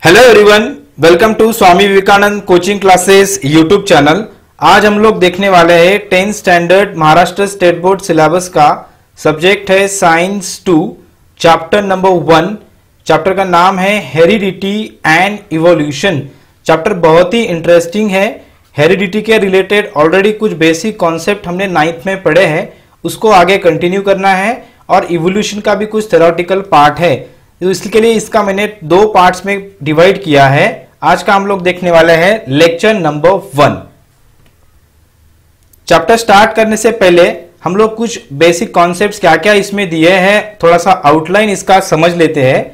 Hello everyone, welcome to Swami Vivekananda coaching classes YouTube channel. आज हम लोग देखने वाले हैं 10th standard Maharashtra state board syllabus का सब्जेक्ट है साइंस 2, चैप्टर नंबर 1। चैप्टर का नाम है हेरिडिटी एंड इवोल्यूशन। चैप्टर बहुत ही इंटरेस्टिंग है। हेरिडिटी के रिलेटेड ऑलरेडी कुछ बेसिक कॉन्सेप्ट हमने 9th में पढ़े हैं, उसको आगे कंटिन्यू करना है और इवोल्यूशन का भी कुछ थ्योरेटिकल पार्ट है, तो इसके लिए इसका मैंने 2 पार्ट्स में डिवाइड किया है। आज का हम लोग देखने वाले हैं लेक्चर नंबर 1। चैप्टर स्टार्ट करने से पहले हम लोग कुछ बेसिक कॉन्सेप्ट्स क्या क्या इसमें दिए हैं, थोड़ा सा आउटलाइन इसका समझ लेते हैं।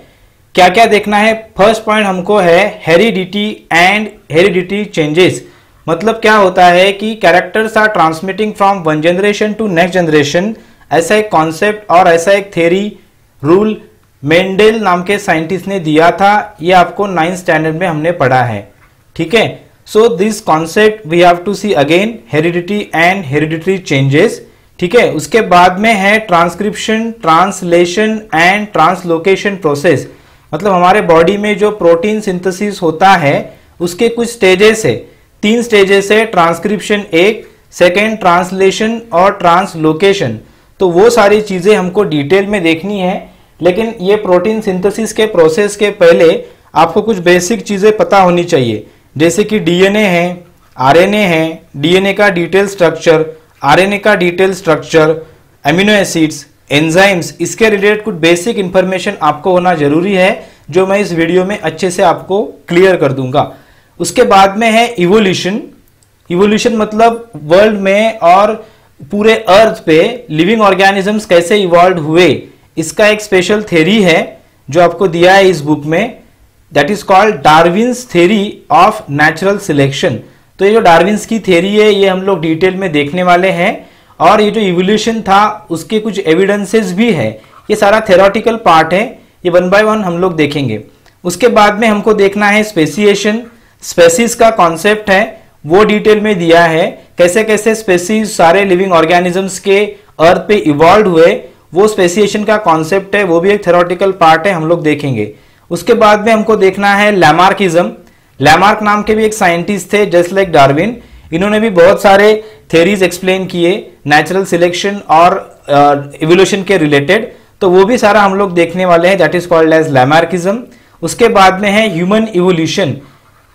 क्या क्या देखना है। फर्स्ट पॉइंट हमको है हेरिडिटी एंड हेरिडिटी चेंजेस। मतलब क्या होता है कि characters are transmitting from one generation to next generation. ऐसा एक कॉन्सेप्ट और ऐसा एक थ्योरी रूल मेंडल नाम के साइंटिस्ट ने दिया था। ये आपको 9th स्टैंडर्ड में हमने पढ़ा है, ठीक है। So this concept we have to see again, heredity and hereditary changes, ठीक है। उसके बाद में है transcription, translation and translocation process. मतलब हमारे बॉडी में जो प्रोटीन सिंथेसिस होता है उसके कुछ स्टेजेस है, 3 स्टेजेस है। ट्रांसक्रिप्शन एक, सेकेंड ट्रांसलेशन और ट्रांसलोकेशन। तो वो सारी चीजें हमको डिटेल में देखनी है, लेकिन ये प्रोटीन सिंथेसिस के प्रोसेस के पहले आपको कुछ बेसिक चीजें पता होनी चाहिए, जैसे कि डीएनए है, आरएनए है, डीएनए का डिटेल स्ट्रक्चर, आरएनए का detail structure, amino acids, enzymes, इसके रिलेटेड कुछ बेसिक इंफॉर्मेशन आपको होना जरूरी है, जो मैं इस वीडियो में अच्छे से आपको क्लियर कर दूंगा। उसके बाद में है इवोल्यूशन। इवोल्यूशन मतलब वर्ल्ड में और पूरे अर्थ पे लिविंग ऑर्गेनिजम्स कैसे इवॉल्व हुए, इसका एक स्पेशल थ्योरी है जो आपको दिया है इस बुक में, that is called Darwin's theory of natural selection. तो ये जो डार्विन्स की थ्योरी है ये हम लोग डिटेल में देखने वाले हैं, और ये जो इवोल्यूशन था उसके कुछ एविडेंसेस भी है। ये सारा थ्योरेटिकल पार्ट है, ये 1 बाय 1 हम लोग देखेंगे। उसके बाद में हमको देखना है स्पेसिएशन। स्पेसीज का कॉन्सेप्ट है वो डिटेल में दिया है, कैसे कैसे स्पेसीज सारे लिविंग ऑर्गेनिजम्स के अर्थ पे इवॉल्व हुए, वो स्पेसिएशन का कॉन्सेप्ट है, वो भी एक थ्योरेटिकल पार्ट है, हम लोग देखेंगे। उसके बाद में हमको देखना है लैमार्किज्म। लैमार्क नाम के भी एक साइंटिस्ट थे जस्ट लाइक डार्विन, इन्होंने भी बहुत सारे थ्योरीज एक्सप्लेन किए नेचुरल सिलेक्शन और इवोल्यूशन के रिलेटेड, तो वो भी सारा हम लोग देखने वाले हैं, that is called as Lamarckism. उसके बाद में है human evolution.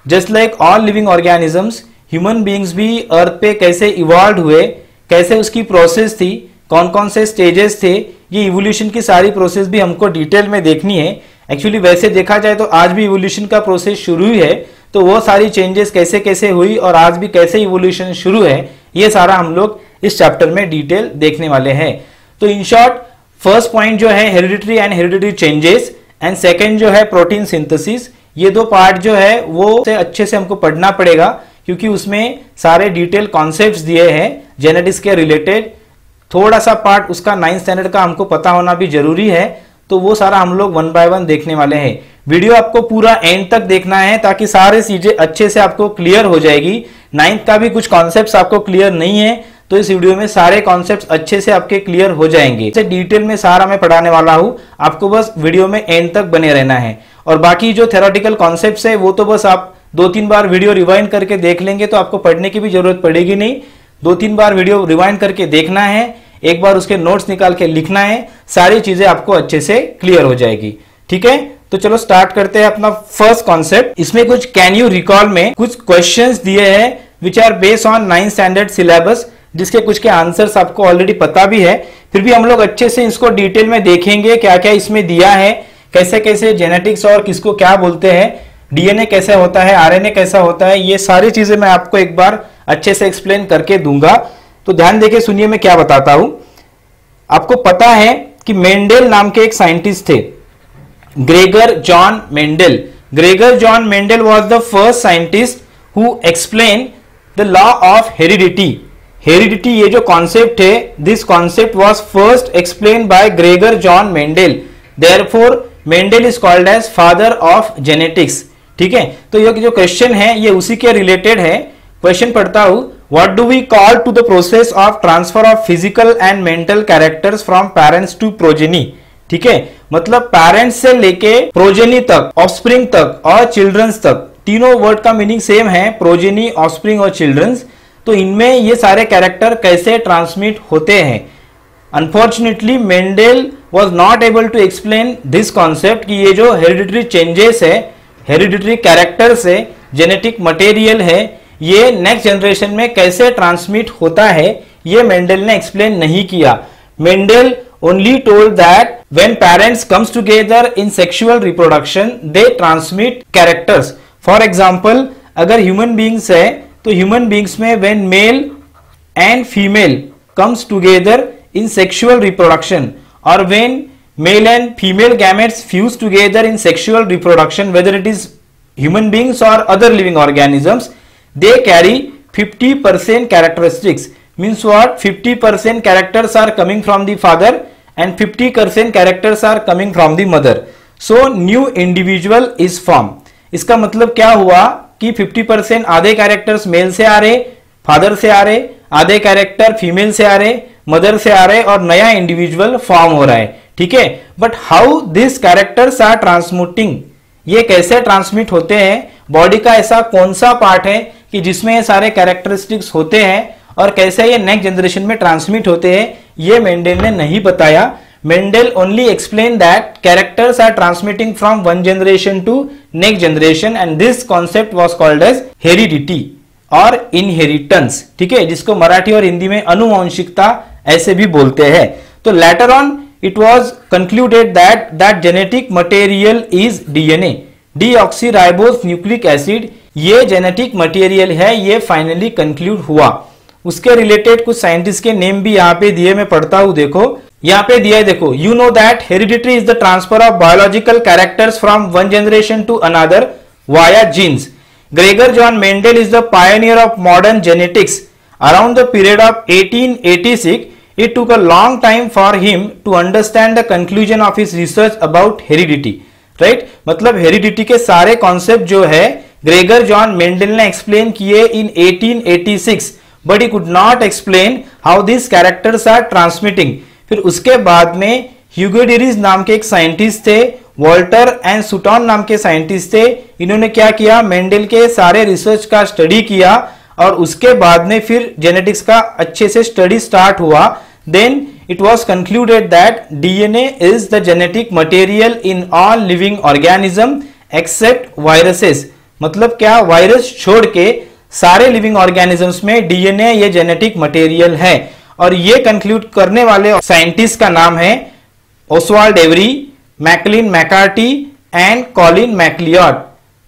Just like all living organisms, human beings भी अर्थ पे कैसे इवॉल्व हुए, कैसे उसकी प्रोसेस थी, कौन कौन से स्टेजेस थे, ये इवोल्यूशन की सारी प्रोसेस भी हमको डिटेल में देखनी है। एक्चुअली वैसे देखा जाए तो आज भी इवोल्यूशन का प्रोसेस शुरू ही है, तो वो सारी चेंजेस कैसे कैसे हुई और आज भी कैसे इवोल्यूशन शुरू है, ये सारा हम लोग इस चैप्टर में डिटेल देखने वाले हैं। तो इन शॉर्ट फर्स्ट पॉइंट जो है hereditary and hereditary changes, and second जो है प्रोटीन सिंथेसिस। ये 2 पार्ट जो है वो अच्छे से हमको पढ़ना पड़ेगा, क्योंकि उसमें सारे डिटेल कॉन्सेप्ट्स दिए हैं जेनेटिक्स के रिलेटेड। थोड़ा सा पार्ट उसका 9th स्टैंडर्ड का हमको पता होना भी जरूरी है, तो वो सारा हम लोग 1 बाय 1 देखने वाले हैं। वीडियो आपको पूरा एंड तक देखना है ताकि सारे चीजें अच्छे से आपको क्लियर हो जाएगी। 9th का भी कुछ कॉन्सेप्ट्स आपको क्लियर नहीं है, तो इस वीडियो में सारे कॉन्सेप्ट्स अच्छे से आपके क्लियर हो जाएंगे। इसे डिटेल में सारा मैं पढ़ाने वाला हूं, आपको बस वीडियो में एंड तक बने रहना है। और बाकी जो थ्योरेटिकल कॉन्सेप्ट्स है वो तो बस आप 2-3 बार वीडियो रिवाइंड करके देख लेंगे, तो आपको पढ़ने की भी जरूरत पड़ेगी नहीं। 2-3 बार वीडियो रिवाइंड करके देखना है, एक बार उसके नोट्स निकाल के लिखना है, सारी चीजें आपको अच्छे से क्लियर हो जाएगी, ठीक है। तो चलो स्टार्ट करते हैं अपना फर्स्ट कॉन्सेप्ट। इसमें कुछ कैन यू रिकॉल में कुछ क्वेश्चंस दिए हैं which are based on 9th standard syllabus, जिसके कुछ के आंसर्स आपको ऑलरेडी पता भी है, फिर भी हम लोग अच्छे से इसको डिटेल में देखेंगे क्या क्या इसमें दिया है, कैसे कैसे जेनेटिक्स और किसको क्या बोलते हैं, डीएनए कैसे होता है, आरएनए कैसा होता है, ये सारी चीजें मैं आपको एक बार अच्छे से एक्सप्लेन करके दूंगा। तो ध्यान देके सुनिए मैं क्या बताता हूं। आपको पता है कि मेंडल नाम के एक साइंटिस्ट थे, Gregor John Mendel. Gregor John Mendel was the first scientist who explain the law of heredity. Heredity ये जो कॉन्सेप्ट है, this concept was first explain by Gregor John Mendel, therefore Mendel is called as father of genetics, ठीक है। तो ये जो question है ये उसी के रिलेटेड है। क्वेश्चन पढ़ता हूं, What do we call to the process of transfer of physical and mental characters from parents to progeny? ठीक है, मतलब पेरेंट्स से लेके प्रोजेनी तक, ऑफस्प्रिंग तक और चिल्ड्रंस तक, तीनों वर्ड का मीनिंग सेम है, प्रोजेनी, ऑफस्प्रिंग और चिल्ड्रंस। तो इनमें ये सारे कैरेक्टर कैसे ट्रांसमिट होते हैं। Unfortunately Mendel was not able to explain this concept कि ये जो हेरिडिटरी चेंजेस है, हेरिडिटरी कैरेक्टर्स है, जेनेटिक मटेरियल है, ये नेक्स्ट जनरेशन में कैसे ट्रांसमिट होता है, ये मेंडल ने एक्सप्लेन नहीं किया। Mendel only told that when parents comes together in sexual reproduction they transmit characters. For example, अगर human beings है तो human beings में when male and female comes together in sexual reproduction or when male and female gametes fuse together in sexual reproduction, whether it is human beings or other living organisms, they carry 50% characteristics. Means what? 50% characters are coming from the father and 50% characters are coming from the mother. So new individual is formed. इसका मतलब क्या हुआ कि 50% आधे characters mail से आ रहे, father से आ रहे, आधे कैरेक्टर फीमेल से आ रहे, मदर से आ रहे और नया इंडिविजुअल फॉर्म हो रहा है। ठीक है, but how this characters are transmitting, ये कैसे ट्रांसमिट होते हैं, बॉडी का ऐसा कौन सा पार्ट है कि जिसमें ये सारे कैरेक्टरिस्टिक्स होते हैं और कैसे ये नेक्स्ट जनरेशन में ट्रांसमिट होते हैं, ये मेंडल ने नहीं बताया। Mendel only explain that characters are transmitting from one generation to next generation and this concept was called as heredity और इनहेरिटेंस। ठीक है, जिसको मराठी और हिंदी में अनुवांशिकता ऐसे भी बोलते हैं। तो later on it was concluded that genetic material is DNA, deoxyribose nucleic acid, ये जेनेटिक मटेरियल है, ये फाइनली कंक्लूड हुआ। उसके रिलेटेड कुछ साइंटिस्ट के नेम भी यहाँ पे दिए, मैं पढ़ता हूं, देखो यहाँ पे दिया है, देखो, you know that hereditary is the transfer of biological characters from one generation to another via genes. Gregor John Mendel is the pioneer of modern genetics. Around the period of 1886 it took a long time for him to understand the conclusion of his research about heredity. Right, मतलब heredity के सारे concept जो है Gregor John Mendel ने explain किए in 1886, but he could not explain how this characters are transmitting. फिर उसके बाद में ह्यूगो डेरिस नाम के एक साइंटिस्ट थे, वॉल्टर एंड सुटॉन नाम के साइंटिस्ट थे, इन्होंने क्या किया, मेंडल के सारे रिसर्च का स्टडी किया और उसके बाद में फिर जेनेटिक्स का अच्छे से स्टडी स्टार्ट हुआ। Then it was concluded that DNA is the genetic material in all living organism except viruses। मतलब क्या, वायरस छोड़ के सारे लिविंग ऑर्गेनिजम्स में डीएनए ये जेनेटिक मटेरियल है। और ये कंक्लूड करने वाले साइंटिस्ट का नाम है Oswald Avery, Maclyn McCarty and Colin MacLeod.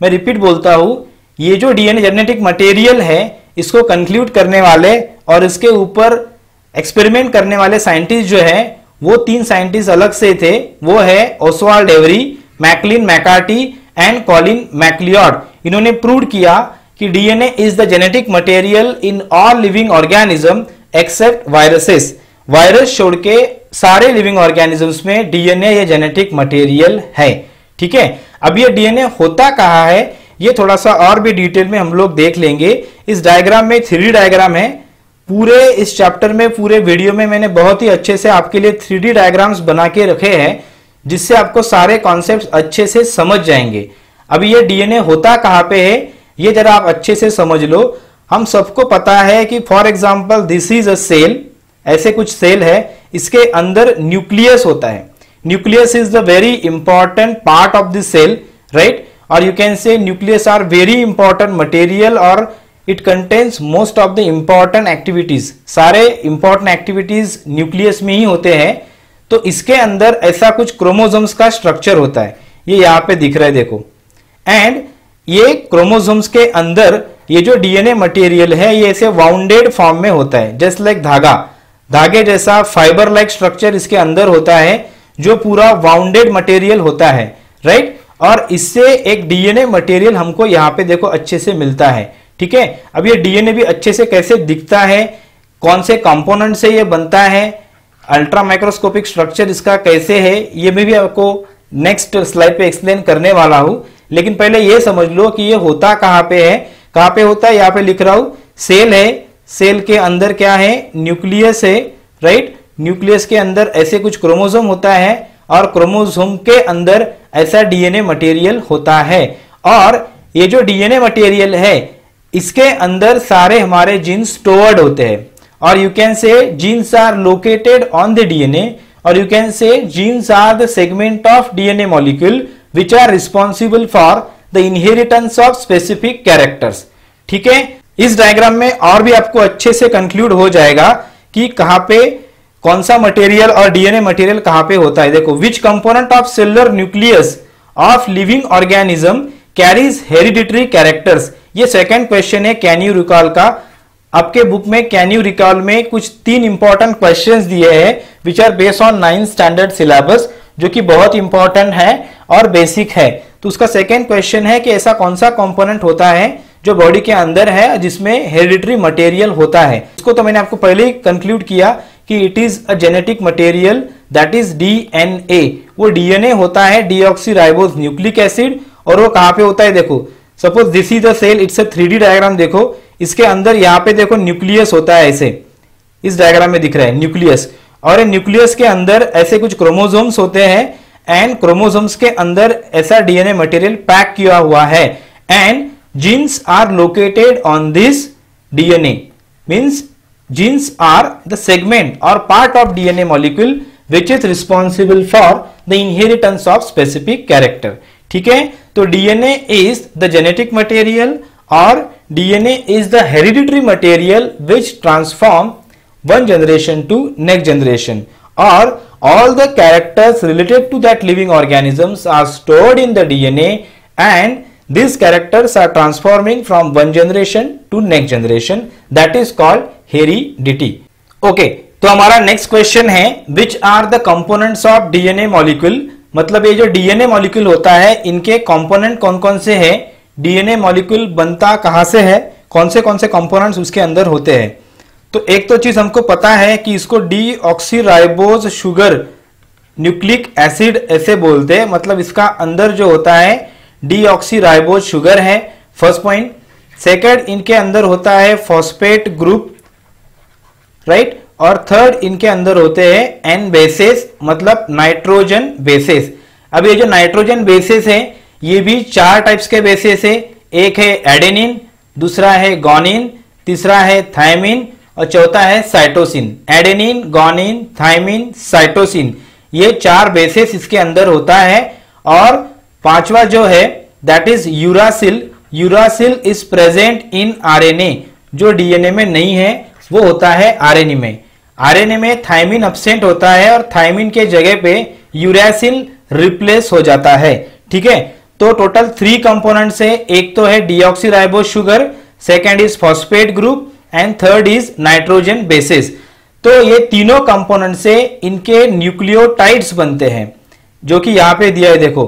मैं रिपीट बोलता हूं, ये जो डीएनए जेनेटिक मटेरियल है इसको कंक्लूड करने वाले और इसके ऊपर एक्सपेरिमेंट करने वाले साइंटिस्ट जो है वो तीन साइंटिस्ट अलग से थे, वो है Oswald Avery, Maclyn McCarty and Colin MacLeod. इन्होंने प्रूव किया कि DNA is the genetic material in all living organism except viruses. Virus छोड़ के सारे लिविंग ऑर्गेनिजम्स में डीएनए ये जेनेटिक मटेरियल है। ठीक है, अब ये डीएनए होता कहाँ है, ये थोड़ा सा और भी डिटेल में हम लोग देख लेंगे। इस डायग्राम में 3D डायग्राम है। पूरे इस चैप्टर में, पूरे वीडियो में मैंने बहुत ही अच्छे से आपके लिए 3D डायग्राम्स बना के रखे हैं जिससे आपको सारे कॉन्सेप्ट्स अच्छे से समझ जाएंगे। अभी ये डीएनए होता कहाँ पे है ये जरा आप अच्छे से समझ लो। हम सबको पता है कि for example this is a cell, ऐसे कुछ सेल है, इसके अंदर न्यूक्लियस होता है। Nucleus is the very important part of this cell, right, और you can say nucleus are very important material और it contains most of the important activities. सारे इंपॉर्टेंट एक्टिविटीज न्यूक्लियस में ही होते हैं। तो इसके अंदर ऐसा कुछ क्रोमोसोम्स का स्ट्रक्चर होता है, ये यहाँ पे दिख रहा है, देखो। एंड ये क्रोमोसोम्स के अंदर ये जो डीएनए मटेरियल है ये ऐसे वाउंडेड फॉर्म में होता है, जस्ट लाइक धागा, धागे जैसा फाइबर लाइक स्ट्रक्चर इसके अंदर होता है जो पूरा वाउंडेड मटेरियल होता है, राइट। और इससे एक डीएनए मटेरियल हमको यहाँ पे देखो अच्छे से मिलता है। ठीक है, अब ये डीएनए भी अच्छे से कैसे दिखता है, कौन से कंपोनेंट से ये बनता है, अल्ट्रा माइक्रोस्कोपिक स्ट्रक्चर इसका कैसे है, ये मैं भी आपको नेक्स्ट स्लाइड पे एक्सप्लेन करने वाला हूं। लेकिन पहले ये समझ लो कि ये होता कहाँ पे है, कहाँ पे होता है, यहाँ पे लिख रहा हूं, सेल है, सेल के अंदर क्या है, न्यूक्लियस है, राइट। न्यूक्लियस के अंदर ऐसे कुछ क्रोमोसोम होता है और क्रोमोसोम के अंदर ऐसा डीएनए मटेरियल होता है। और ये जो डीएनए मटेरियल है इसके अंदर सारे हमारे जीन्स स्टोर्ड होते हैं, और you can say genes are located on the DNA, और you can say genes are the segment of DNA molecule which are responsible for the inheritance of specific characters. ठीक है, इस डायग्राम में और भी आपको अच्छे से कंक्लूड हो जाएगा कि कहां पे कौन सा मटेरियल और डीएनए मटेरियल कहां पे होता है। देखो, विच component of cellular nucleus of living organism carries hereditary characters. ये सेकंड क्वेश्चन है कैन यू रिकॉल का। आपके बुक में कैन यू रिकॉल में कुछ 3 इंपॉर्टेंट क्वेश्चंस दिए हैं which are based on 9th standard syllabus, जो कि बहुत इंपॉर्टेंट है और बेसिक है। तो उसका सेकंड क्वेश्चन है कि ऐसा कौन सा कंपोनेंट होता है जो बॉडी के अंदर है जिसमें हेरिडिटरी मटेरियल होता है। इसको तो मैंने आपको पहले ही कंक्लूड किया कि it is a genetic material that is DNA. वो डीएनए होता है डीऑक्सीराइबोज न्यूक्लिक एसिड, और वो कहां पे होता है। देखो, suppose this is the cell, it's a 3D diagram. देखो, इसके अंदर यहाँ पे देखो न्यूक्लियस होता है, ऐसे इस डायग्राम में दिख रहा है न्यूक्लियस, और न्यूक्लियस के अंदर ऐसे कुछ क्रोमोसोम्स होते हैं, एंड क्रोमोसोम्स के अंदर ऐसा डीएनए मटेरियल पैक किया हुआ है, and genes are located on this DNA. Means genes are the segment और part of DNA molecule which is responsible for the inheritance of specific character. ठीक है, तो DNA is the genetic material और DNA is the hereditary material which transform one generation to next generation, or all the characters related to that living organisms are stored in the DNA, and these characters are transforming from one generation to next generation, that is called heredity. Okay, तो हमारा next question है which are the components of DNA molecule। मतलब ये जो DNA molecule होता है इनके component कौन कौन से हैं, डीएनए मॉलिक्यूल बनता कहां से है, कौन से कंपोनेंट्स उसके अंदर होते हैं। तो एक तो चीज हमको पता है कि इसको डीऑक्सीराइबोज शुगर न्यूक्लिक एसिड ऐसे बोलते हैं, मतलब इसका अंदर जो होता है डीऑक्सीराइबोज शुगर है, फर्स्ट पॉइंट। सेकंड, इनके अंदर होता है फॉस्फेट ग्रुप, राइट, और थर्ड इनके अंदर होते हैं एन बेसेस, मतलब नाइट्रोजन बेसेस। अब ये जो नाइट्रोजन बेसेस है ये भी 4 टाइप्स के बेसेस है। एक है एडेनिन, दूसरा है गोनिन, तीसरा है थायमिन, और चौथा है cytosine. Adenine, guanine, thymine, cytosine, ये 4 बेसेस इसके अंदर होता है। और पांचवा जो है that is uracil. Uracil is present in RNA, जो डीएनए में नहीं है वो होता है आरएनए में। आरएनए में थायमिन एब्सेंट होता है और थायमिन के जगह पे यूरासिल रिप्लेस हो जाता है। ठीक है, तो टोटल 3 कंपोनेंट्स है। एक तो है deoxyribose sugar, second is phosphate group, and third is nitrogen bases. तो ये तीनों कंपोनेंट से इनके न्यूक्लियोटाइड्स बनते हैं, जो कि यहां पे दिया है। देखो,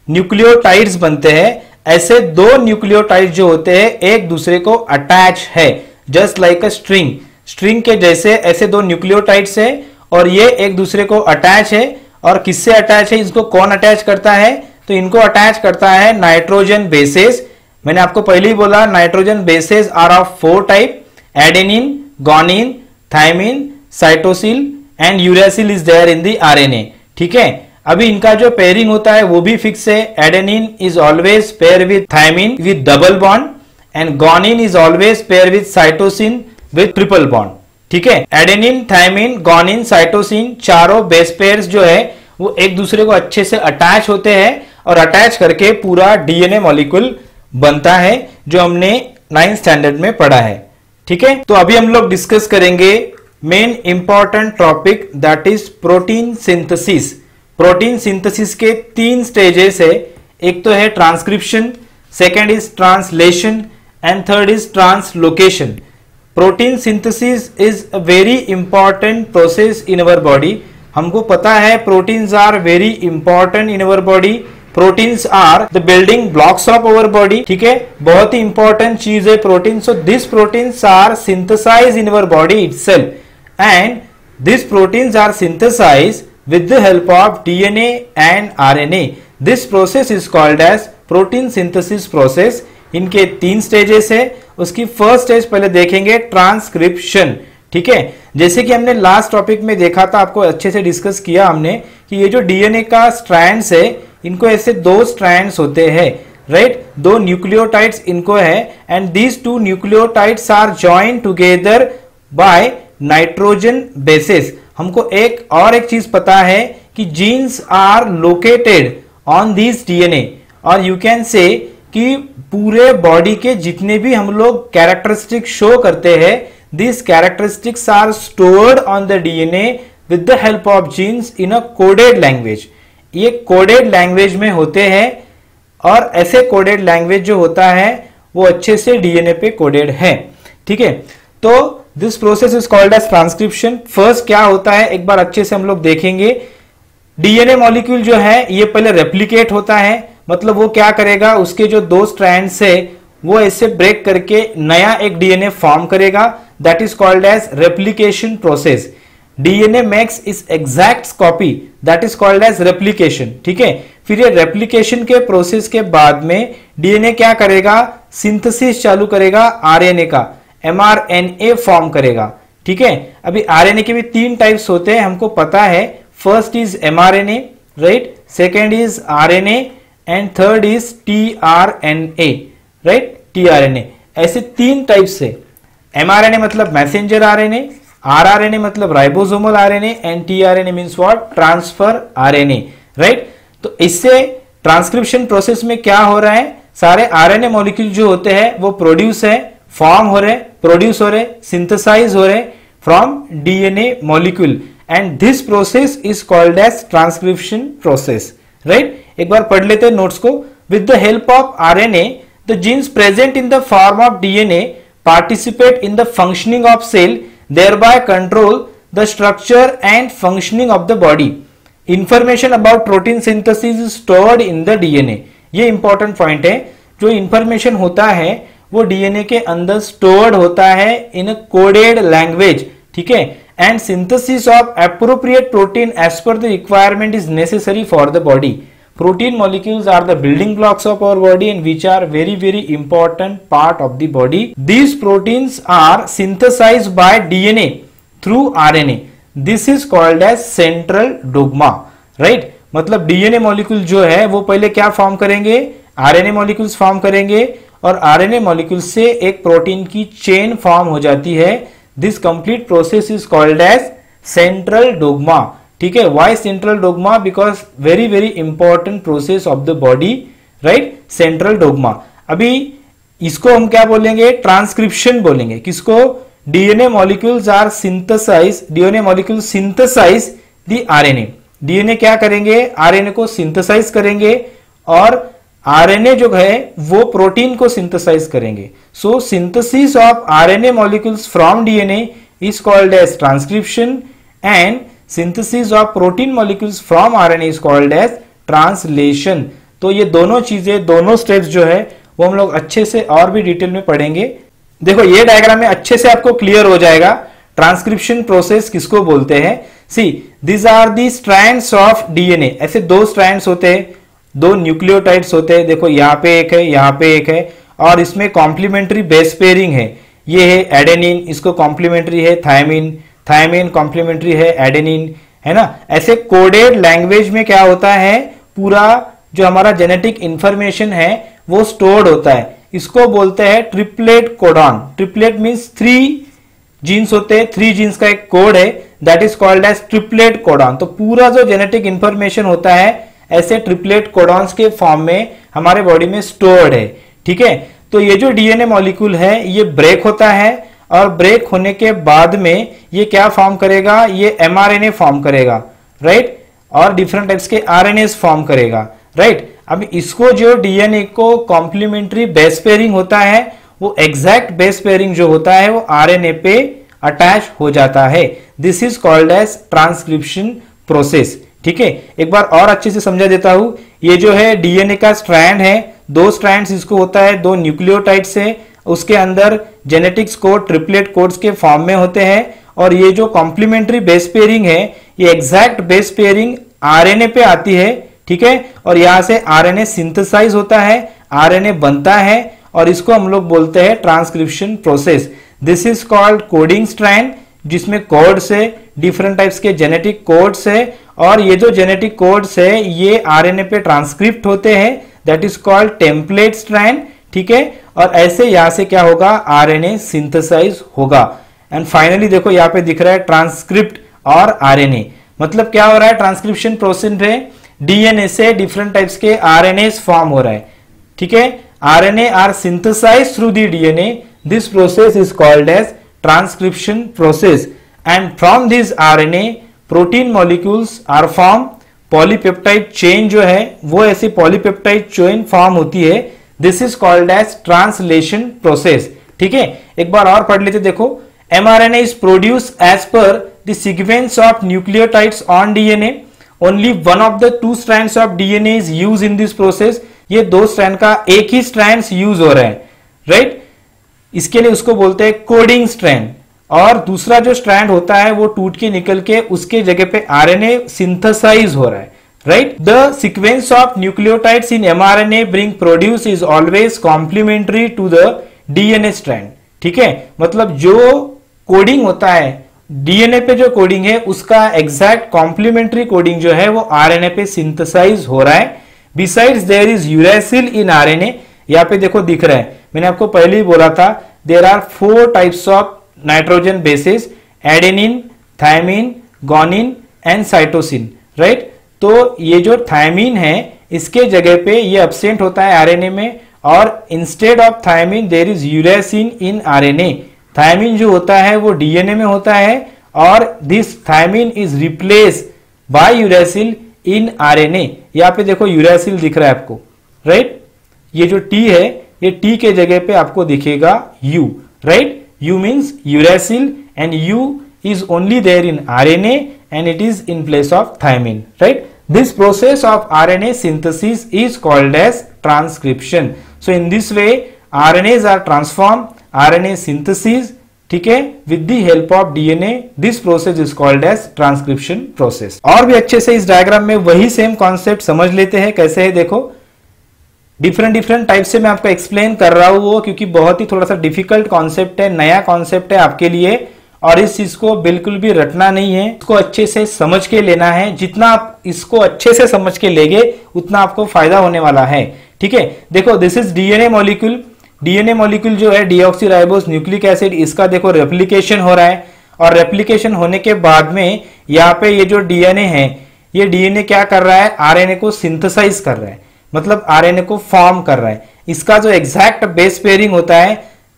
न्यूक्लियोटाइड्स बनते हैं। ऐसे 2 न्यूक्लियोटाइड्स जो होते हैं एक दूसरे को अटैच है, just like a string. String के जैसे ऐसे 2 न्यूक्लियोटाइड्स है और ये एक दूसरे को अटैच है। और किससे अटैच है, इसको कौन अटैच करता है, तो इनको अटैच करता है नाइट्रोजन बेसिस। मैंने आपको पहले ही बोला nitrogen bases are of 4 type, adenine, guanine, thymine, cytosine and uracil is there in the RNA. ठीक है, अभी इनका जो पेयरिंग होता है वो भी फिक्स है। Adenine is always pair with thymine with double bond, and guanine is always pair with cytosine with triple bond. ठीक है, एडेनिन, थायमिन, गोनिन, साइटोसिन चारों बेस पेयर्स जो है वो एक दूसरे को अच्छे से अटैच होते हैं, और अटैच करके पूरा डीएनए मॉलिक्यूल बनता है, जो हमने 9th स्टैंडर्ड में पढ़ा है। ठीक है, तो अभी हम लोग डिस्कस करेंगे main important topic that is protein synthesis. Protein synthesis के 3 स्टेजेस है। एक तो है transcription, second is translation, and third is translocation. Protein synthesis is a very important process in our body. हमको पता है proteins are very important in our body. Proteins are the building blocks of our body. ठीक है, बहुत ही important चीज है protein. So this proteins are synthesized in our body itself, and this proteins are synthesized with the help of DNA and RNA. This process is called as protein synthesis process. इनके 3 stages है। उसकी first stage पहले देखेंगे transcription. ठीक है, जैसे कि हमने लास्ट टॉपिक में देखा था, आपको अच्छे से डिस्कस किया हमने कि ये जो डीएनए का स्ट्रैंड्स है, इनको ऐसे दो स्ट्रैंड्स होते हैं, राइट, दो न्यूक्लियोटाइड्स इनको है, and these two nucleotides are joined together by nitrogen bases. हमको एक चीज पता है कि genes are located on this DNA, और यू कैन से कि पूरे बॉडी के जितने भी हम लोग कैरेक्टरिस्टिक शो करते हैं, this characteristics are stored on the DNA with the help of genes in a coded language. ये कोडेड लैंग्वेज में होते हैं, और ऐसे कोडेड लैंग्वेज जो होता है वो अच्छे से डीएनए पे कोडेड है, ठीक है। तो this process is called as transcription. First क्या होता है एक बार अच्छे से हम लोग देखेंगे। डीएनए मॉलिक्यूल जो है ये पहले रेप्लिकेट होता है, मतलब वो क्या करेगा, उसके जो दो स्ट्रैंड्स है वो ऐसे ब्रेक करके नया एक डीएनए फॉर्म करेगा, that is called as replication process. DNA makes its exact copy, that is called as replication, ठीक है। फिर ये रेप्लिकेशन के प्रोसेस के बाद में डीएनए क्या करेगा, सिंथेसिस चालू करेगा आरएनए का, एमआरएनए फॉर्म करेगा, ठीक है। अभी आरएनए के भी तीन टाइप्स होते हैं, हमको पता है। First is mRNA, right, second is RNA, and third is tRNA, right, tRNA. ऐसे तीन टाइप्स से, एमआरएनए मतलब मैसेंजर आरएनए, आरआरएनए मतलब ribosomal RNA, and tRNA means what, transfer RNA, right. तो इससे ट्रांसक्रिप्शन प्रोसेस में क्या हो रहा है, सारे आरएनए मॉलिक्यूल जो होते हैं वो प्रोड्यूस है, फॉर्म हो रहे, प्रोड्यूस हो रहे, सिंथेसाइज हो रहे from DNA molecule, and this process is called as transcription process, right. एक बार पढ़ लेते हैं नोट्स को। With the help of RNA the genes present in the form of DNA participate in the functioning of cell, thereby control the structure and functioning of the body. Information about protein synthesis is stored in the DNA. ये important point है। जो information होता है वो DNA के अंदर stored होता है इन कोडेड लैंग्वेज, ठीक है। And synthesis of appropriate protein as per the requirement is necessary for the body. Protein molecules are the building blocks of our body and which are very important part of the body. These proteins are synthesized by DNA through RNA. This is called as central dogma, right? मतलब DNA molecule जो है वो पहले क्या form करेंगे, RNA molecules form करेंगे, और RNA molecule से एक प्रोटीन की चेन फॉर्म हो जाती है। This complete process is called as central dogma. ठीक है, why central dogma, because very important process of the body, right, central dogma. अभी इसको हम क्या बोलेंगे, ट्रांसक्रिप्शन बोलेंगे। किसको, DNA molecules are synthesize, DNA molecule synthesize the RNA. DNA क्या करेंगे, आरएनए को सिंथेसाइज करेंगे, और आरएनए जो है वो प्रोटीन को सिंथेसाइज करेंगे। So synthesis of RNA molecules from DNA is called as transcription, and synthesis of protein molecules from RNA is called as translation. तो ये दोनों चीजें, दोनों स्टेप्स जो है वो हम लोग अच्छे से और भी डिटेल में पढ़ेंगे। देखो ये डायग्राम में अच्छे से आपको क्लियर हो जाएगा ट्रांसक्रिप्शन प्रोसेस किसको बोलते हैं। See this are the strands of DNA. ऐसे दो स्ट्रैंड्स होते हैं, दो न्यूक्लियोटाइड्स होते हैं। देखो यहाँ पे एक है, यहाँ पे एक है, और इसमें कॉम्प्लीमेंट्री बेस पेयरिंग है। ये है एडेनिन, इसको कॉम्प्लीमेंट्री है थायमिन, थायमिन कॉम्प्लीमेंट्री है एडेनिन, है ना। ऐसे कोडेड लैंग्वेज में क्या होता है, पूरा जो हमारा जेनेटिक इंफॉर्मेशन है वो स्टोर्ड होता है। इसको बोलते हैं triplet codon. Triplet means 3 genes होते हैं, 3 जीन्स का एक कोड है, that is called as triplet codon. तो पूरा जो जेनेटिक इंफॉर्मेशन होता है ऐसे ट्रिपलेट कोडॉन्स के फॉर्म में हमारे बॉडी में स्टोर्ड है, ठीक है। तो ये जो डीएनए मॉलिक्यूल है ये ब्रेक होता है, और ब्रेक होने के बाद में ये क्या फॉर्म करेगा, ये एमआरएनए फॉर्म करेगा, राइट, और डिफरेंट टाइप्स के आरएनएस फॉर्म करेगा, राइट। अब इसको जो डीएनए को कॉम्प्लीमेंट्री बेस पेयरिंग होता है, वो एग्जैक्ट बेस पेयरिंग जो होता है वो आरएनए पे अटैच हो जाता है। This is called as transcription process, ठीक है। एक बार और अच्छे से समझा देता हूं। ये जो है डीएनए का स्ट्रैंड है, 2 स्ट्रैंड्स इसको होता है, 2 न्यूक्लियोटाइड से, उसके अंदर जेनेटिक्स कोड ट्रिपलेट कोड्स के फॉर्म में होते हैं, और ये जो कॉम्प्लीमेंट्री बेस पेयरिंग है ये एग्जैक्ट बेस पेयरिंग आरएनए पे आती है, ठीक है। और यहां से आरएनए सिंथेसाइज होता है, आरएनए बनता है, और इसको हम लोग बोलते हैं transcription process. This is called coding strand, जिसमें कोड्स है, डिफरेंट टाइप्स के जेनेटिक कोड्स है, और ये जो जेनेटिक कोड्स है ये आरएनए पे ट्रांसक्रिप्ट होते हैं, that is called template strand, ठीक है। और ऐसे यहां से क्या होगा, आरएनए सिंथेसाइज होगा। एंड फाइनली देखो यहाँ पे दिख रहा है ट्रांसक्रिप्ट और आरएनए, मतलब क्या हो रहा है, ट्रांसक्रिप्शन प्रोसेस में डीएनए से डिफरेंट टाइप्स के आरएनए फॉर्म हो रहा है, ठीक है। RNA are synthesized through the DNA, this process is called as transcription process. And from this RNA protein molecules are form, polypeptide chain जो है वो ऐसी पॉलीपेप्टाइड चेन फॉर्म होती है, this is called as translation process, ठीक है। एक बार और पढ़ लेते, देखो mRNA is produced as per the sequence of nucleotides on DNA. Only one of the two strands of DNA is used in this process. ये दो स्ट्रैंड का एक ही स्ट्रैंड यूज हो रहा है, राइट। इसके लिए उसको बोलते हैं कोडिंग स्ट्रैंड, और दूसरा जो स्ट्रैंड होता है वो टूट के निकल के उसके जगह पे आरएनए सिंथेसाइज हो रहा है, right. The sequence of nucleotides in mRNA being produced is always complementary to the DNA strand, ठीक है। मतलब जो कोडिंग होता है डीएनए पे, जो कोडिंग है उसका एग्जैक्ट कॉम्प्लीमेंट्री कोडिंग जो है वो आरएनए पे सिंथेसाइज हो रहा है। Besides there is uracil in RNA, यहाँ पे देखो दिख रहा है, मैंने आपको पहले ही बोला था there are 4 types of nitrogen bases, adenine, thymine, guanine and cytosine, right. तो ये जो थायमिन है इसके जगह पे ये एब्सेंट होता है आरएनए में, और instead of thymine there is uracil in RNA. Thymine जो होता है वो डीएनए में होता है, और this thymine is replace by uracil in RNA. यहाँ पे देखो यूरेसिल दिख रहा है आपको, राइट। ये जो टी है ये टी के जगह पे आपको दिखेगा U, right. U means uracil and U is only there in RNA and it is in place of thymine, right. This process of RNA synthesis is called as transcription. So in this way RNAs are transform, RNA synthesis, ठीक है, with the help of DNA. This process is called as transcription process. और भी अच्छे से इस diagram में वही same concept समझ लेते हैं कैसे है। देखो डिफरेंट टाइप से मैं आपको एक्सप्लेन कर रहा हूं वो, क्योंकि बहुत ही थोड़ा सा डिफिकल्ट कॉन्सेप्ट है, नया कॉन्सेप्ट है आपके लिए, और इस चीज को बिल्कुल भी रटना नहीं है, इसको अच्छे से समझ के लेना है। जितना आप इसको अच्छे से समझ के लेंगे उतना आपको फायदा होने वाला है, ठीक है। देखो this is DNA molecule, DNA molecule जो है डीऑक्सीराइबोस न्यूक्लिक एसिड, इसका देखो रेप्लिकेशन हो रहा है, और रेप्लिकेशन होने के बाद में यहाँ पे ये जो डीएनए है ये डीएनए क्या कर रहा है, आरएनए को सिंथेसाइज कर रहा है, मतलब आरएनए को फॉर्म कर रहा है। इसका जो एग्जैक्ट बेस पेयरिंग होता है,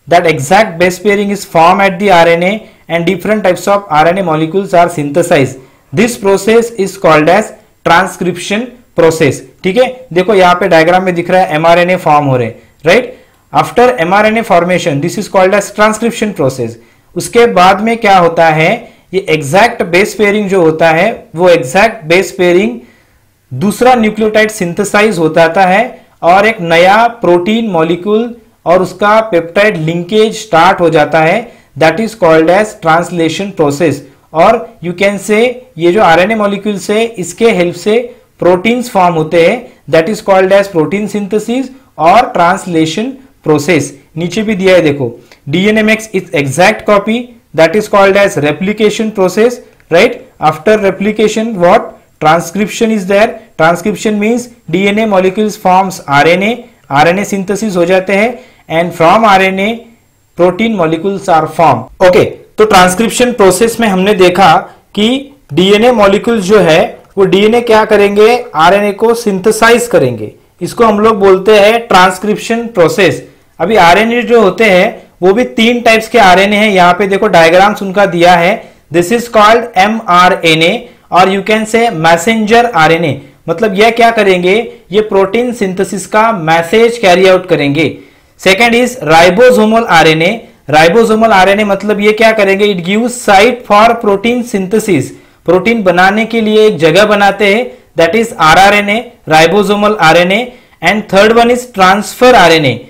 that exact base pairing is form at the RNA and different types of RNA molecules are synthesize. This process is called as transcription process, ठीक है। देखो यहाँ पे डायग्राम में दिख रहा है एमआरएनए फॉर्म हो रहे, right. After mRNA formation this is called as transcription process. उसके बाद में क्या होता है, ये एग्जैक्ट बेस पेयरिंग जो होता है वो एग्जैक्ट बेस पेयरिंग दूसरा न्यूक्लियोटाइड सिंथेसाइज हो जाता है, और एक नया प्रोटीन मॉलिक्यूल और उसका पेप्टाइड लिंकेज स्टार्ट हो जाता है, that is called as translation process. और यू कैन से ये जो आरएनए मॉलिक्यूल से इसके हेल्प से प्रोटीन्स फॉर्म होते हैं, that is called as protein synthesis और ट्रांसलेशन प्रोसेस। नीचे भी दिया है देखो, DNA makes its exact copy, that is called as replication process, right. After replication what, transcription is there. Transcription means DNA molecules forms RNA, RNA synthesis हो जाते हैं, and from RNA protein molecules are form. Okay, तो transcription process में हमने देखा कि DNA molecule जो है वो डीएनए क्या करेंगे, आरएनए को सिंथेसाइज करेंगे, इसको हम लोग बोलते हैं ट्रांसक्रिप्शन प्रोसेस। अभी आरएनए जो होते हैं वो भी 3 टाइप्स के आरएनए हैं, यहाँ पे देखो डायग्राम्स उनका दिया है। दिस इज कॉल्ड mRNA, और यू कैन से मैसेंजर आरएनए, मतलब यह क्या करेंगे, ये प्रोटीन सिंथेसिस का मैसेज कैरी आउट करेंगे। Second is ribosomal RNA, ribosomal RNA मतलब ये क्या करेंगे, it gives site for protein synthesis, protein बनाने के लिए एक जगह बनाते हैं, that is rRNA, ribosomal RNA. And third one is transfer RNA,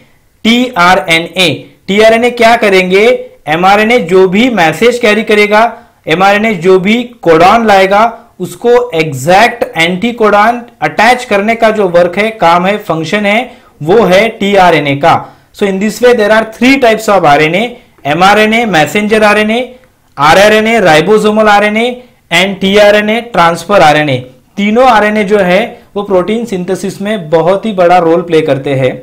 tRNA। tRNA क्या करेंगे, mRNA जो भी मैसेज कैरी करेगा, mRNA जो भी कोडॉन लाएगा उसको एग्जैक्ट एंटी कोडॉन अटैच करने का जो वर्क है, काम है, फंक्शन है, वो है tRNA का। So in this way there are 3 types of RNA, mRNA messenger RNA, rRNA ribosomal RNA, and tRNA transfer RNA, तीनों आरएनए जो है वो प्रोटीन सिंथेसिस में बहुत ही बड़ा रोल प्ले करते हैं।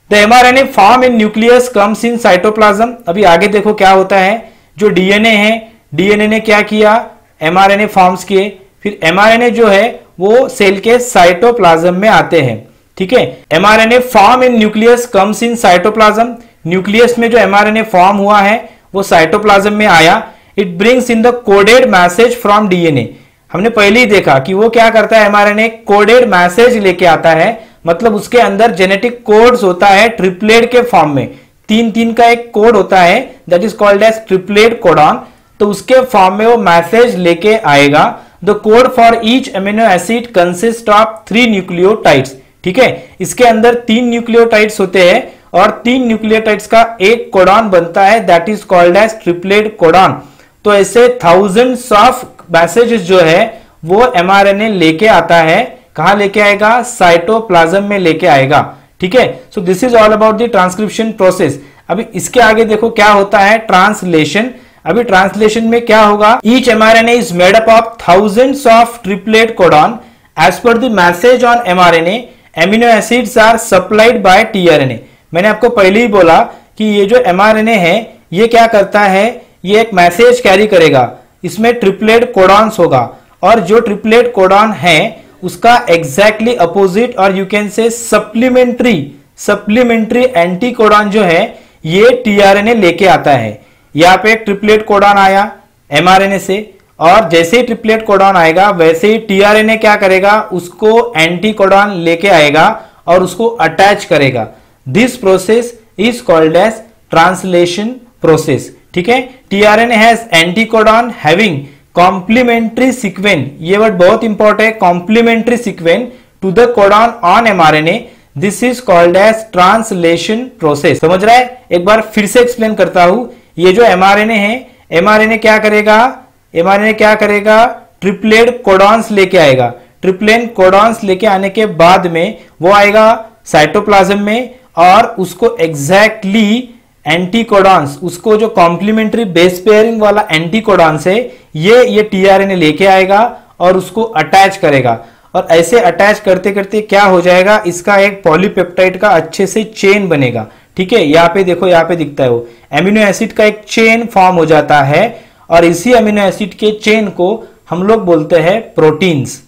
The mRNA form in nucleus comes in cytoplasm. अभी आगे देखो क्या होता है, जो डीएनए है, डीएनए ने क्या किया, एमआरएनए फॉर्म्स किए, फिर एमआरएनए जो है वो सेल के साइटोप्लाज्म में आते हैं। ठीक है, mRNA form in nucleus comes in cytoplasm, nucleus में जो एमआरएनए फॉर्म हुआ है वो साइटोप्लाज्म में आया। It brings in the coded message from DNA, हमने पहले ही देखा कि वो क्या करता है, एमआरएनए कोडेड मैसेज लेके आता है, मतलब उसके अंदर जेनेटिक कोड्स होता है ट्रिपलेट के फॉर्म में, 3-3 का एक कोड होता है that is called as triplet codon, तो उसके फॉर्म में वो मैसेज लेके आएगा। The code for each amino acid consist of 3 nucleotides. ठीक है, इसके अंदर 3 न्यूक्लियोटाइड्स होते हैं और 3 न्यूक्लियोटाइड्स का एक कोडॉन बनता है that is called as triplet codon. तो ऐसे थाउजेंड्स ऑफ मैसेजेस जो है वो एमआरएनए लेके आता है, कहां लेके आएगा, साइटोप्लाज्म में लेके आएगा। ठीक है, so this is all about the transcription process. अभी इसके आगे देखो क्या होता है, ट्रांसलेशन। अभी ट्रांसलेशन में क्या होगा, each mRNA is made up of thousands of triplet codon as per the message on mRNA amino acids are supplied by tRNA. मैंने आपको पहले ही बोला कि ये जो एमआरएनए है ये क्या करता है, ये एक मैसेज कैरी करेगा, इसमें ट्रिपलेट कोडॉन्स होगा, और जो ट्रिपलेट कोडॉन है उसका एग्जैक्टली अपोजिट और यू कैन से सप्लीमेंट्री एंटी कोडॉन जो है ये टीआरएनए लेके आता है। यहाँ पे एक ट्रिपलेट कोडॉन आया एमआरएनए से, और जैसे ही ट्रिपलेट कोडॉन आएगा वैसे ही टीआरएनए क्या करेगा, उसको एंटी कोडॉन लेके आएगा और उसको अटैच करेगा। This process is called as translation process. ठीक है, tRNA has anticodon having complementary sequence, ये वर्ड बहुत इंपॉर्टेंट है, complementary sequence to the codon on mRNA, this is called as translation process. समझ रहा है, एक बार फिर से एक्सप्लेन करता हूं। ये जो एमआरएनए है, एमआरएनए क्या करेगा, एमआरएनए क्या करेगा, ट्रिपलेट कोडॉन्स लेके आएगा। ट्रिपलेट कोडॉन्स लेके आने के बाद में वो आएगा साइटोप्लाज्म में, और उसको एग्जैक्टली एंटीकोडॉन्स, उसको जो कॉम्प्लीमेंट्री बेस पेयरिंग वाला एंटीकोडॉन्स है ये टीआरएनए लेके आएगा और उसको अटैच करेगा। और ऐसे अटैच करते करते क्या हो जाएगा, इसका एक पॉलीपेप्टाइड का अच्छे से चेन बनेगा। ठीक है, यहाँ पे देखो, यहाँ पे दिखता है वो एमिनो एसिड का एक चेन फॉर्म हो जाता है, और इसी अमीनो एसिड के चेन को हम लोग बोलते हैं प्रोटीन्स।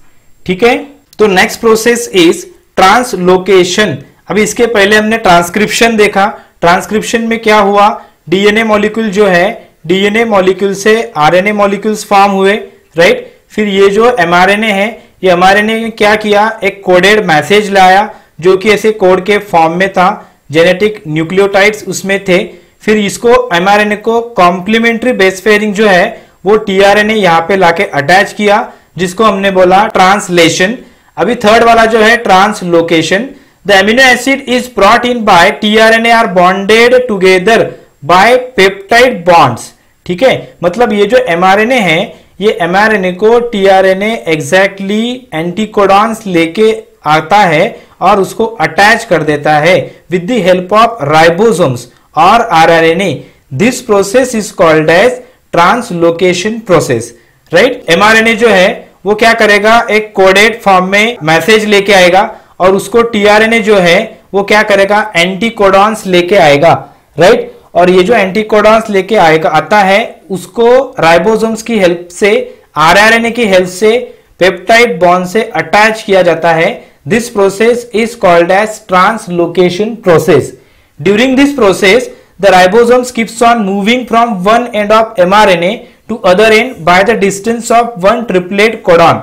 ठीक है, तो नेक्स्ट प्रोसेस इज ट्रांसलोकेशन। अभी इसके पहले हमने ट्रांसक्रिप्शन देखा। ट्रांसक्रिप्शन में क्या हुआ, डीएनए मॉलिक्यूल जो है, डीएनए मॉलिक्यूल से आरएनए मॉलिक्यूल्स फॉर्म हुए, राइट। फिर ये जो एमआरएनए है, ये एमआरएनए ने क्या किया, एक कोडेड मैसेज लाया जो कि ऐसे कोड के फॉर्म में था, जेनेटिक न्यूक्लियोटाइड्स उसमें थे। फिर इसको एमआरएनए को कॉम्प्लीमेंट्री बेस पेयरिंग जो है वो टीआरएनए यहाँ पे लाके अटैच किया, जिसको हमने बोला ट्रांसलेशन। अभी थर्ड वाला जो है translocation. The amino acid is brought in by tRNA are bonded together by peptide bonds. ठीक है, मतलब ये जो एमआरएनए है, ये एमआरएनए को टीआरएनए एग्जैक्टली एंटीकोडॉन्स लेके आता है और उसको अटैच कर देता है with the help of ribosomes और rRNA. This process is called as translocation process, right. MRNA जो है वो क्या करेगा, एक कोडेड फॉर्म में मैसेज लेके आएगा, और उसको टीआरएनए जो है वो क्या करेगा, एंटीकोडॉन्स लेके आएगा, राइट। और ये जो एंटीकोडॉन्स लेके आएगा आता है, उसको राइबोसोम्स की हेल्प से, आरआरएनए की हेल्प से पेप्टाइड बॉन्ड से अटैच किया जाता है। This process is called as translocation process. During this process the ribosomes keeps on moving from one end of mRNA to other end by the distance of one triplet codon।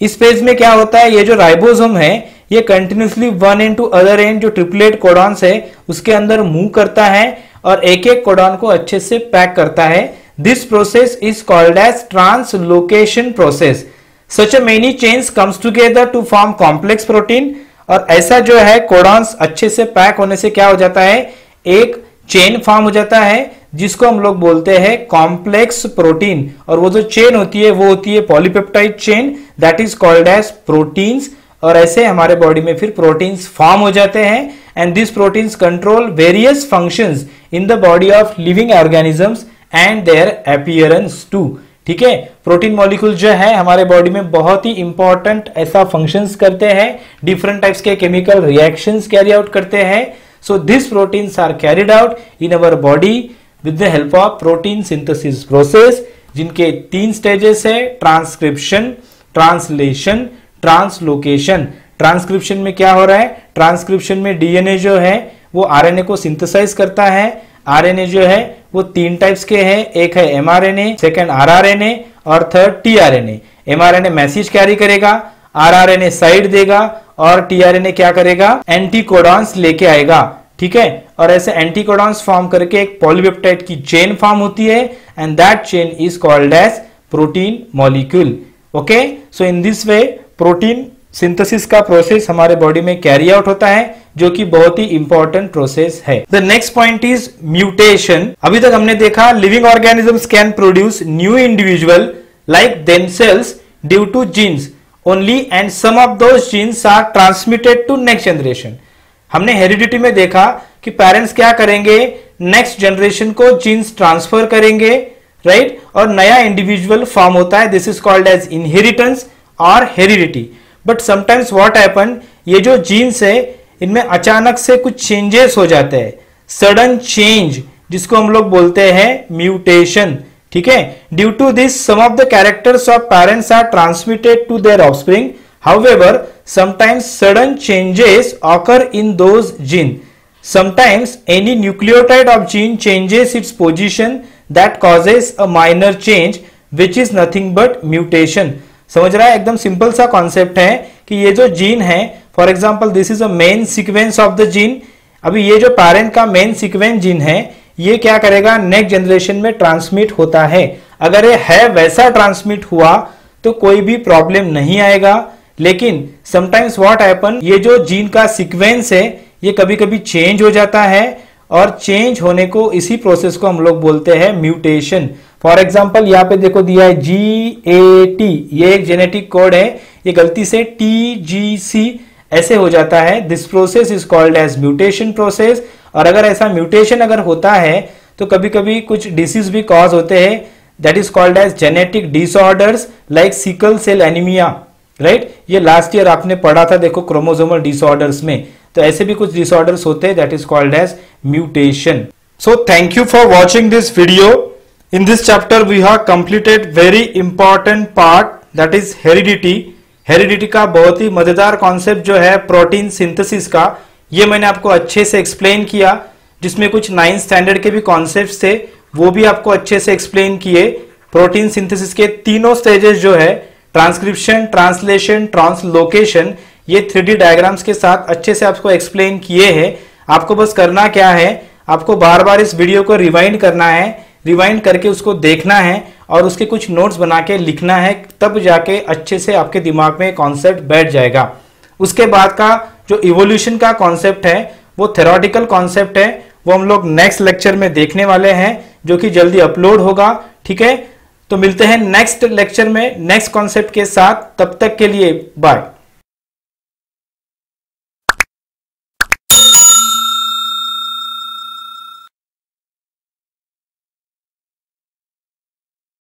इस page में क्या होता है, ये जो ribosome है ये continuously one end to other end जो ट्रिपलेट कोडॉन्स है उसके अंदर मूव करता है और एक एक कोडॉन को अच्छे से पैक करता है। This process is called as translocation process. Such a many chains comes together to form complex protein. और ऐसा जो है कोडॉन्स अच्छे से पैक होने से क्या हो जाता है, एक चेन फॉर्म हो जाता है जिसको हम लोग बोलते हैं कॉम्प्लेक्स प्रोटीन। और वो जो चेन होती है वो होती है polypeptide chain, that is called as proteins. और ऐसे हमारे बॉडी में फिर प्रोटीन्स फॉर्म हो जाते हैं and this proteins control various functions in the body of living organisms and their appearance too. ठीक है। प्रोटीन मॉलिक्यूल जो है हमारे बॉडी में बहुत ही इंपॉर्टेंट ऐसा फंक्शंस करते हैं, डिफरेंट टाइप्स के केमिकल रिएक्शंस कैरी आउट करते हैं। So this proteins are carried out in our body with the help of protein synthesis process, जिनके 3 स्टेजेस है, ट्रांसक्रिप्शन, ट्रांसलेशन, ट्रांसलोकेशन। ट्रांसक्रिप्शन में क्या हो रहा है, ट्रांसक्रिप्शन में डीएनए जो है वो आरएनए को सिंथेसाइज करता है। आरएनए जो है वो 3 टाइप्स के हैं, एक है एमआरएनए, सेकंड आरआरएनए और third tRNA. MRNA message carry करेगा, आरआरएनए साइड देगा और टीआरएनए क्या करेगा, एंटीकोडॉन्स लेके आएगा, ठीक है। और ऐसे एंटीकोडॉन्स फॉर्म करके एक पॉलीपेप्टाइड की चेन फॉर्म होती है and that chain is called as protein molecule. Okay, so in this way protein synthesis का प्रोसेस हमारे बॉडी में कैरी आउट होता है, जो कि बहुत ही इंपॉर्टेंट प्रोसेस है। The next point is mutation. अभी तक हमने देखा living organisms can produce new individual like themselves due to genes only and some of those genes are transmitted to next generation. हमने हेरिडिटी में देखा कि पेरेंट्स क्या करेंगे, नेक्स्ट जनरेशन को जीन्स ट्रांसफर करेंगे, राइट, और नया इंडिविजुअल फॉर्म होता है। This is called as inheritance और heredity. But sometimes what happen, ये जो जीन्स है इनमें अचानक से कुछ चेंजेस हो जाते हैं, सडन चेंज, जिसको हम लोग बोलते हैं म्यूटेशन, ठीक है। Due to this some of the characters of parents are transmitted to their offspring, however sometimes sudden changes occur in those gene. Sometimes any nucleotide of gene changes its position that causes a minor change which is nothing but mutation. समझ रहा है, एकदम simple सा concept है कि ये जो gene है, for example this is a main sequence of the gene. अभी ये जो पेरेंट का मेन सीक्वेंस जीन है ये क्या करेगा, नेक्स्ट जनरेशन में ट्रांसमिट होता है। अगर ये है वैसा ट्रांसमिट हुआ तो कोई भी प्रॉब्लम नहीं आएगा। लेकिन समटाइम्स व्हाट हैपन, ये जो जीन का सीक्वेंस है ये कभी कभी चेंज हो जाता है और चेंज होने को, इसी प्रोसेस को हम लोग बोलते हैं म्यूटेशन। फॉर एग्जाम्पल यहाँ पे देखो दिया है GAT, ये एक जेनेटिक कोड है, ये गलती से TGC ऐसे हो जाता है। This process is called as mutation process. और अगर ऐसा म्यूटेशन अगर होता है तो कभी कभी कुछ डिसीज भी कॉज होते हैं, that is called as genetic disorders like sickle cell anemia, right. ये लास्ट ईयर आपने पढ़ा था, देखो क्रोमोसोमल डिसऑर्डर्स में, तो ऐसे भी कुछ डिसऑर्डर्स होते हैं, that is called as mutation. So thank you for watching this video. In this chapter we have completed very important part, that is heredity। Heredity का बहुत ही मजेदार कॉन्सेप्ट जो है प्रोटीन सिंथेसिस का, ये मैंने आपको अच्छे से एक्सप्लेन किया, जिसमें कुछ 9th स्टैंडर्ड के भी कॉन्सेप्ट्स थे वो भी आपको अच्छे से एक्सप्लेन किए। प्रोटीन सिंथेसिस के तीनों स्टेजेस जो है, ट्रांसक्रिप्शन, ट्रांसलेशन, ट्रांसलोकेशन, ये 3D डायग्राम्स के साथ अच्छे से आपको एक्सप्लेन किए हैं। आपको बस करना क्या है, आपको बार बार इस वीडियो को रिवाइंड करना है, रिवाइंड करके उसको देखना है और उसके कुछ नोट्स बना के लिखना है, तब जाके अच्छे से आपके दिमाग में कॉन्सेप्ट बैठ जाएगा। उसके बाद का जो इवोल्यूशन का कॉन्सेप्ट है वो थ्योरेटिकल कॉन्सेप्ट है, वो हम लोग नेक्स्ट लेक्चर में देखने वाले हैं, जो कि जल्दी अपलोड होगा, ठीक है। तो मिलते हैं नेक्स्ट लेक्चर में नेक्स्ट कॉन्सेप्ट के साथ, तब तक के लिए बाय।